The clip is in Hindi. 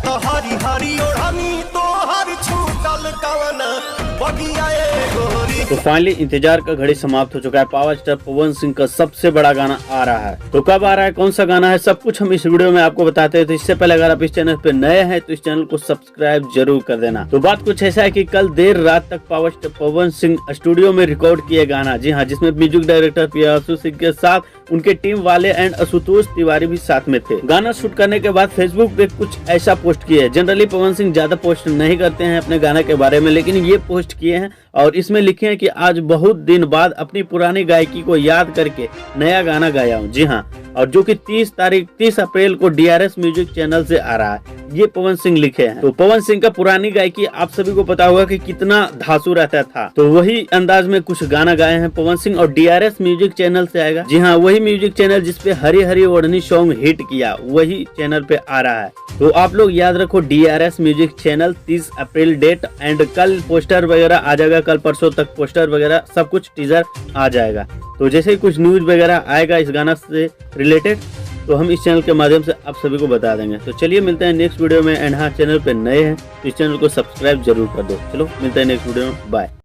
तो हरी हरी ओढ़नी तो हर छूटल कवन बगिया ए गोरी। तो फाइनली इंतजार का घड़ी समाप्त हो चुका है। पावर स्टार पवन सिंह का सबसे बड़ा गाना आ रहा है। तो कब आ रहा है, कौन सा गाना है, सब कुछ हम इस वीडियो में आपको बताते हैं। तो इससे पहले अगर आप इस चैनल पे नए हैं तो इस चैनल को सब्सक्राइब जरूर कर देना। तो बात कुछ ऐसा है कि कल देर रात तक power star Pawan Singh studio में रिकॉर्ड किए गाना, जी हाँ, जिसमें म्यूजिक डायरेक्टर प्रियांशु सिंह के साथ उनके टीम वाले एंड आशुतोष तिवारी भी साथ में थे। गाना शूट करने के बाद फेसबुक पे कुछ ऐसा पोस्ट किए। जनरली पवन सिंह ज्यादा पोस्ट नहीं करते हैं अपने गाने के बारे में, लेकिन ये पोस्ट किए हैं और इसमें लिखे हैं कि आज बहुत दिन बाद अपनी पुरानी गायकी को याद करके नया गाना गाया हूँ। जी हाँ, और जो कि 30 अप्रैल को DRS म्यूजिक चैनल से आ रहा है, ये पवन सिंह लिखे हैं। तो पवन सिंह का पुरानी गायकी आप सभी को पता होगा कि कितना धांसू रहता था, तो वही अंदाज में कुछ गाना गाए हैं पवन सिंह और DRS म्यूजिक चैनल से आएगा। जी हाँ, वही म्यूजिक चैनल जिसपे हरी हरी ओढ़नी सॉन्ग हिट किया, वही चैनल पे आ रहा है। तो आप लोग याद रखो DRS music channel 30 April date, and कल पोस्टर वगैरह आ जाएगा, कल परसों तक पोस्टर वगैरह सब कुछ टीजर आ जाएगा। तो जैसे ही कुछ न्यूज वगैरह आएगा इस गाना से रिलेटेड तो हम इस चैनल के माध्यम से आप सभी को बता देंगे। तो चलिए मिलते हैं नेक्स्ट वीडियो में। एंड हाँ, चैनल पे नए हैं तो इस चैनल को सब्सक्राइब जरूर कर दो। चलो मिलते हैं नेक्स्ट वीडियो में, बाय।